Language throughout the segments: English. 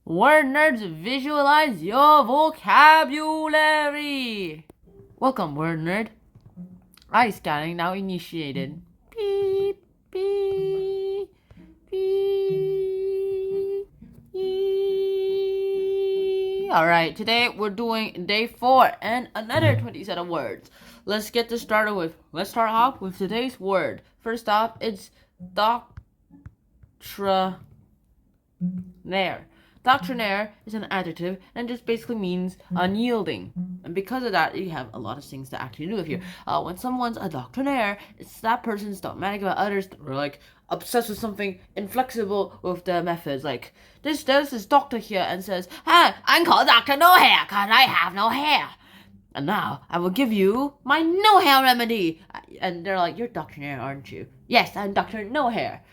Word nerds, visualize your vocabulary. Welcome, word nerd. Eye scanning now initiated. Beep, beep, beep, beep. Alright, today we're doing day 4 and another 20 set of words. Let's get this started with, let's start off with today's word. First off, it's doctrinaire. Doctrinaire is an adjective and just basically means unyielding. And because of that, you have a lot of things to actually do with here. When someone's a doctrinaire, it's that person's dogmatic about others, or like obsessed with something, inflexible with the methods. Like there's this doctor here and says, "Hi, I'm called Doctor No Hair, cause I have no hair. And now I will give you my no hair remedy." And they're like, "You're doctrinaire, aren't you?" "Yes, I'm Doctor No Hair."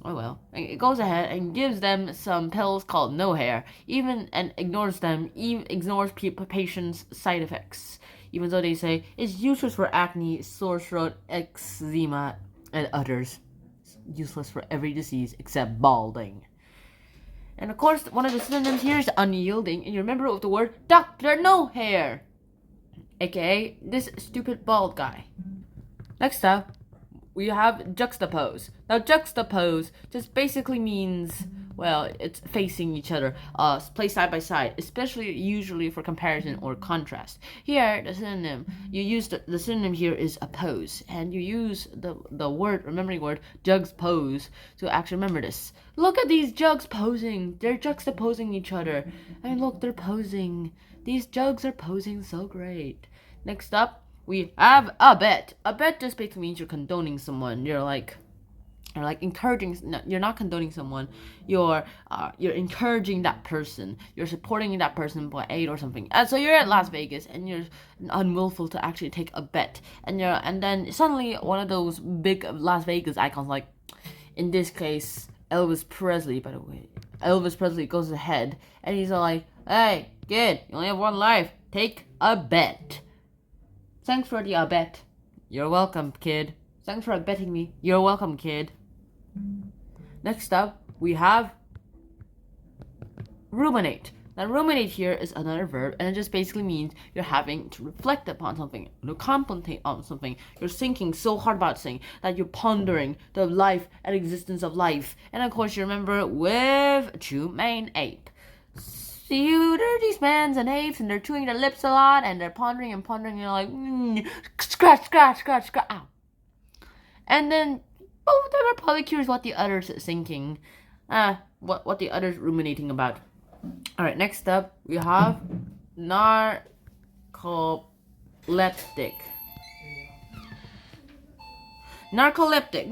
Oh well. It goes ahead and gives them some pills called no hair, and ignores patients' side effects, even though they say it's useless for acne, sore throat, eczema, and others. It's useless for every disease except balding. And of course, one of the synonyms here is unyielding, and you remember it with the word Dr. No Hair, aka this stupid bald guy. Next up, we have juxtapose. Now, juxtapose just basically means, well, it's facing each other, placed side by side, especially usually for comparison or contrast. Here, the synonym, the synonym here is oppose, and you use the remembering word, juxtapose, to actually remember this. Look at these jugs posing. They're juxtaposing each other. And look, they're posing. These jugs are posing so great. Next up, we have abet. Abet just basically means you're condoning someone. You're like encouraging. No, you're not condoning someone. You're encouraging that person. You're supporting that person by aid or something. So you're at Las Vegas and you're unwillful to actually take a bet, and then suddenly one of those big Las Vegas icons, like in this case Elvis Presley, by the way, Elvis Presley goes ahead and he's all like, "Hey kid, you only have one life. Take a bet." "Thanks for the bet." "You're welcome, kid." "Thanks for betting me." "You're welcome, kid." Next up, we have ruminate. Now, ruminate here is another verb, and it just basically means you're having to reflect upon something, to contemplate on something. You're thinking so hard about something that you're pondering the life and existence of life. And of course, you remember with chew, main, ape. See you dirty mans and apes, and they're chewing their lips a lot, and they're pondering and pondering, and you're like, scratch, scratch, scratch, scratch, ow. And then both of them are probably curious what the other's thinking, what the other's ruminating about. Alright, next up, we have narcoleptic. Narcoleptic.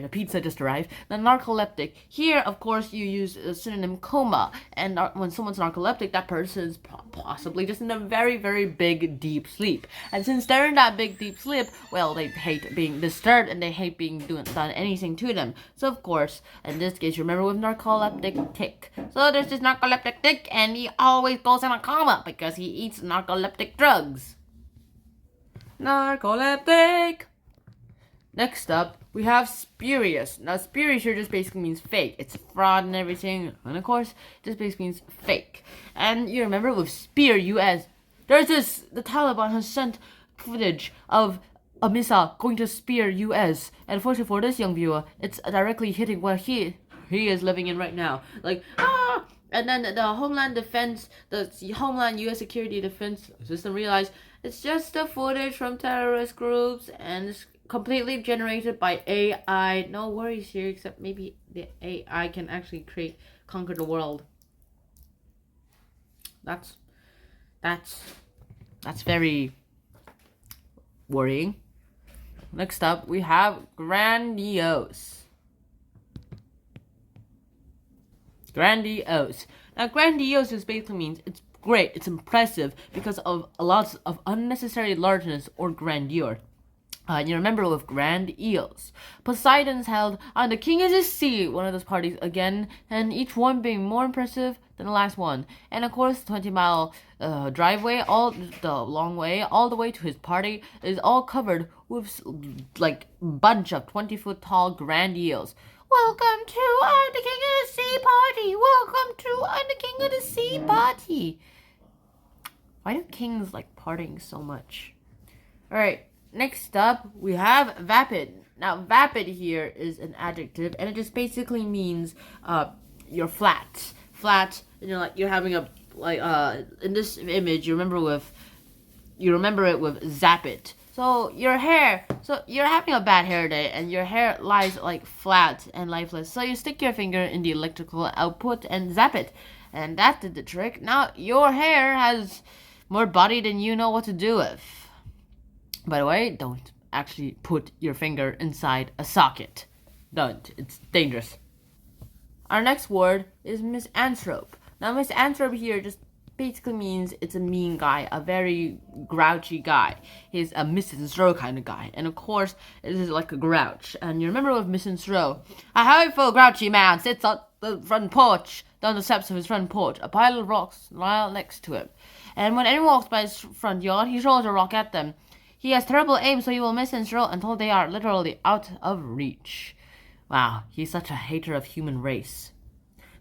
The pizza just arrived. The narcoleptic. Here, of course, you use the synonym coma. And when someone's narcoleptic, that person's possibly just in a very, very big, deep sleep. And since they're in that big, deep sleep, well, they hate being disturbed and they hate being done anything to them. So, of course, in this case, remember with narcoleptic tick. So there's this narcoleptic tick, and he always goes in a coma because he eats narcoleptic drugs. Narcoleptic. Next up, we have spurious. Now, spurious here just basically means fake. It's fraud and everything. And of course, it just basically means fake. And you remember with spear US, the Taliban has sent footage of a missile going to spear US. And fortunately for this young viewer, it's directly hitting where he is living in right now. Like, ah! And then the Homeland Defense, the Homeland US Security Defense System realized it's just the footage from terrorist groups, and it's completely generated by AI. No worries here, except maybe the AI can actually conquer the world. That's very worrying. Next up, we have grandiose. Grandiose. Now, grandiose just basically means it's great, it's impressive because of a lot of unnecessary largeness or grandeur. You remember with grand eels. Poseidon's held on the king of the sea, one of those parties again, and each one being more impressive than the last one. And of course, 20-mile driveway, all the long way, all the way to his party, is all covered with like bunch of 20-foot tall grand eels. Welcome to the King of the Sea party. Welcome to the King of the Sea party. Why do kings like partying so much? Alright, next up we have vapid. Now vapid here is an adjective and it just basically means you're flat. Flat, and you're having a in this image you remember it with zap it. So your hair, so you're having a bad hair day and your hair lies like flat and lifeless. So you stick your finger in the electrical output and zap it. And that did the trick. Now your hair has more body than you know what to do with. By the way, don't actually put your finger inside a socket. Don't. It's dangerous. Our next word is misanthrope. Now misanthrope here just basically means it's a mean guy, a very grouchy guy. He's a misanthrope kind of guy. And of course, it is like a grouch. And you remember with misanthrope, a hopeful grouchy man sits on the front porch, down the steps of his front porch. A pile of rocks lie next to him. And when anyone walks by his front yard, he throws a rock at them. He has terrible aim, so he will miss and throw until they are literally out of reach. Wow, he's such a hater of human race.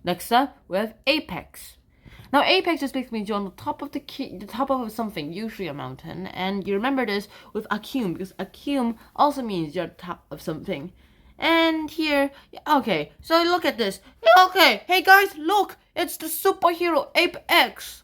Next up, we have apex. Now, apex just basically means you're on the top of the top of something, usually a mountain, and you remember this with acume, because acume also means you're on top of something. And here, okay, so look at this. Okay, hey guys, look, it's the superhero Apex.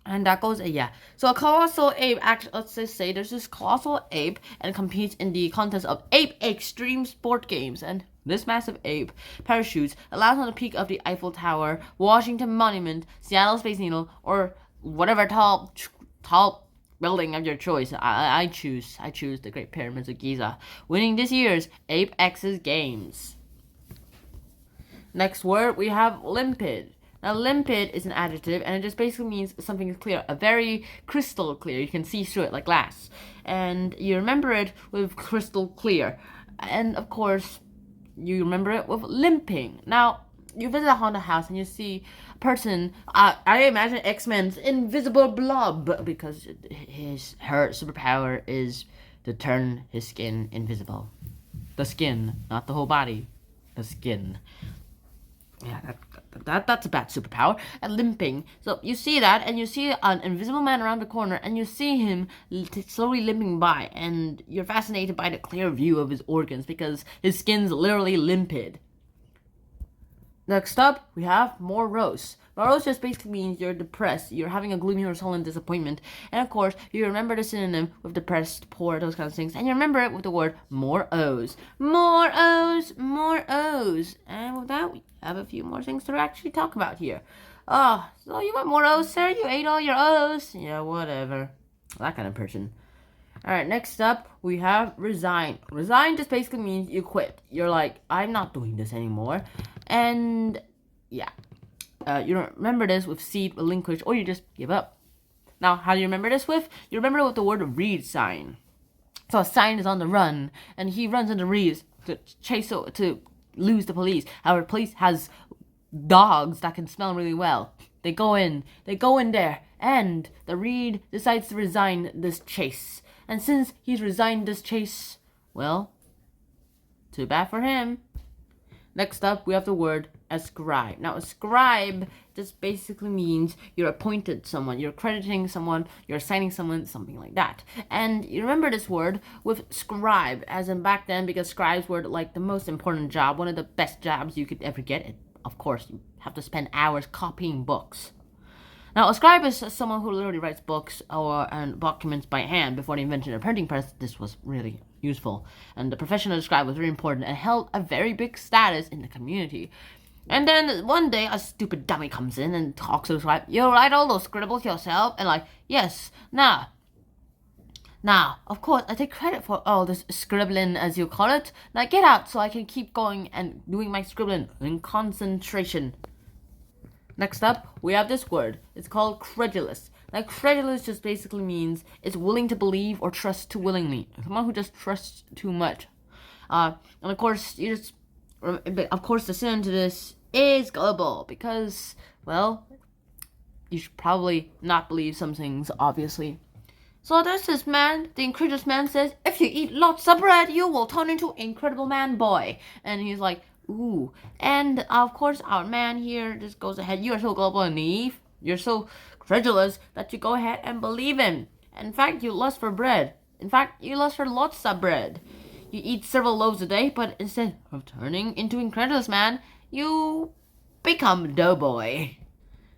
And that goes, yeah. So a colossal ape, let's just say there's this colossal ape and competes in the contest of ape extreme sport games. And this massive ape parachutes allows on the peak of the Eiffel Tower, Washington Monument, Seattle Space Needle, or whatever tall building of your choice. I choose the Great Pyramids of Giza, winning this year's Apex's games. Next word, we have limpid. Now, limpid is an adjective, and it just basically means something is clear, a very crystal clear. You can see through it like glass. And you remember it with crystal clear. And, of course, you remember it with limping. Now, you visit a haunted house, and you see a person, I imagine X-Men's invisible blob, because her superpower is to turn his skin invisible. The skin, not the whole body. The skin. Yeah, that's a bad superpower. And limping. So you see that, and you see an invisible man around the corner, and you see him slowly limping by, and you're fascinated by the clear view of his organs because his skin's literally limpid. Next up, we have morose. Morose just basically means you're depressed, you're having a gloomy or sullen disappointment. And of course, you remember the synonym with depressed, poor, those kinds of things. And you remember it with the word more O's. More O's, more O's. And with that, we have a few more things to actually talk about here. Oh, so you want more O's, sir? You ate all your O's? Yeah, whatever. That kind of person. Alright, next up, we have resign. Resign just basically means you quit. You're like, I'm not doing this anymore. And, yeah. You don't remember this with cede, relinquish, or you just give up. Now, how do you remember this with? You remember it with the word read sign. So a sign is on the run, and he runs into reeds to lose the police. However, police has dogs that can smell really well. They go in there, and the reed decides to resign this chase. And since he's resigned this chase, well, too bad for him. Next up, we have the word ascribe. Now, ascribe just basically means you're appointed someone, you're crediting someone, you're assigning someone, something like that. And you remember this word with scribe, as in back then, because scribes were like the most important job, one of the best jobs you could ever get. Of course, you have to spend hours copying books. Now, a scribe is someone who literally writes books and documents by hand. Before the invention of the printing press, this was really useful. And the profession of the scribe was very important and held a very big status in the community. And then one day, a stupid dummy comes in and talks to the scribe. You write all those scribbles yourself? And like, yes, now, of course, I take credit for all this scribbling, as you call it. Now get out so I can keep going and doing my scribbling in concentration. Next up, we have this word. It's called credulous. Now, credulous just basically means it's willing to believe or trust too willingly. Someone who just trusts too much. And of course, the synonym to this is gullible because, well, you should probably not believe some things, obviously. So there's this man, the incredulous man says, if you eat lots of bread, you will turn into Incredible Man Boy. And he's like, Ooh. And of course, our man here just goes ahead. You are so global and naive. You're so credulous that you go ahead and believe him. In fact, you lust for bread. In fact, you lust for lots of bread. You eat several loaves a day, but instead of turning into incredulous man, you become doughboy.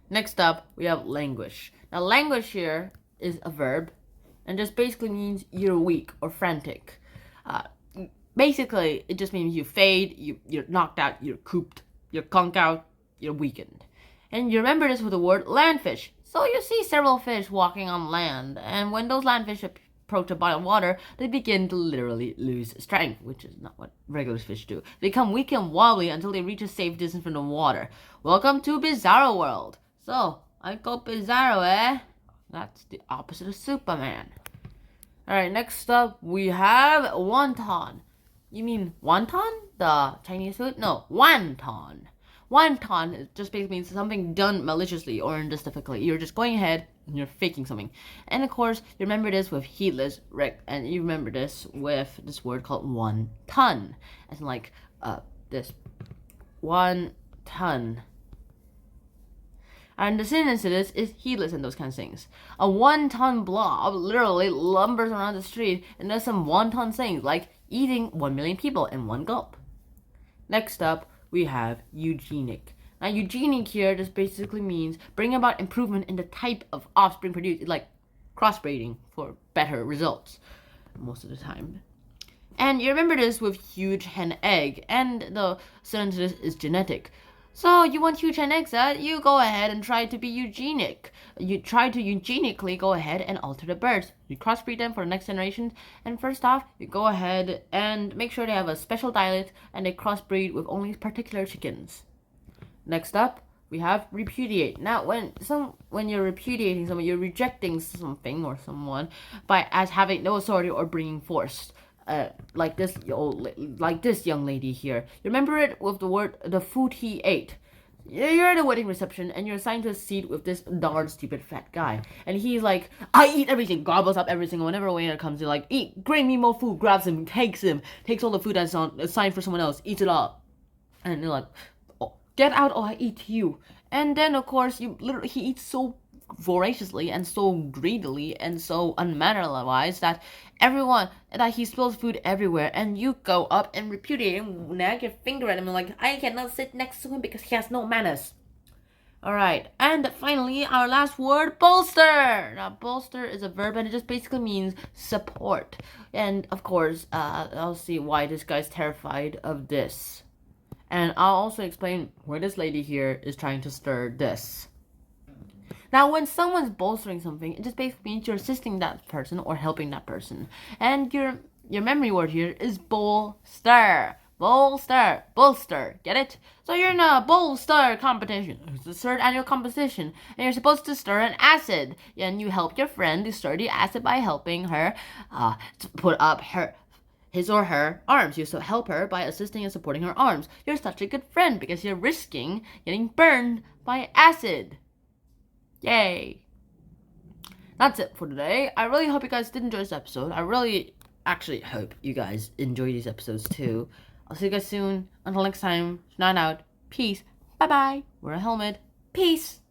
Next up, we have languish. Now, languish here is a verb, and just basically means you're weak or frantic. Uh, Basically, it just means you fade, you're knocked out, you're cooped, you're conked out, you're weakened. And you remember this with the word landfish. So you see several fish walking on land, and when those landfish approach a body of water, they begin to literally lose strength, which is not what regular fish do. They become weak and wobbly until they reach a safe distance from the water. Welcome to Bizarro World. So, I go Bizarro, eh? That's the opposite of Superman. Alright, next up, we have wonton. You mean wonton? The Chinese food? No, wonton. Wonton just basically means something done maliciously or unjustifiably. You're just going ahead and you're faking something. And of course, you remember this with heedless, and you remember this with this word called 1 ton. As in like, this. 1 ton. And the synonym to this is heedless and those kind of things. A 1 ton blob literally lumbers around the street and does some 1 ton things like eating 1 million people in one gulp. Next up, we have eugenic. Now, eugenic here just basically means bring about improvement in the type of offspring produced, like crossbreeding for better results most of the time. And you remember this with huge hen egg, and the synonym to this is genetic. So you want huge hen eggs, you go ahead and try to be eugenic. You try to eugenically go ahead and alter the birds. You crossbreed them for the next generation. And first off, you go ahead and make sure they have a special diet and they crossbreed with only particular chickens. Next up, we have repudiate. Now, when you're repudiating someone, you're rejecting something or someone as having no authority or bringing force. Like this young lady here. You remember it with the food he ate. You're at a wedding reception and you're assigned to a seat with this darn stupid fat guy. And he's like, I eat everything, gobbles up everything. Whenever a waiter comes, you're like, eat, bring me more food, grabs him, takes all the food that's assigned for someone else, eats it all. And you're like, oh, get out or I eat you. And then of course he eats so voraciously and so greedily and so unmannerly that he spills food everywhere, and you go up and repudiate him, nag your finger at him and like, I cannot sit next to him because he has no manners. Alright, and finally our last word, bolster. Now bolster is a verb and it just basically means support. And of course, I'll see why this guy's terrified of this. And I'll also explain where this lady here is trying to stir this. Now, when someone's bolstering something, it just basically means you're assisting that person or helping that person. And your memory word here is bolster. Bolster. Get it? So you're in a bolster competition. It's the 3rd annual competition. And you're supposed to stir an acid. And you help your friend to stir the acid by helping her to put up his or her arms. You so help her by assisting and supporting her arms. You're such a good friend because you're risking getting burned by acid. Yay! That's it for today. I really hope you guys did enjoy this episode. I really actually hope you guys enjoy these episodes too. I'll see you guys soon. Until next time, not out. Peace. Bye-bye. Wear a helmet. Peace.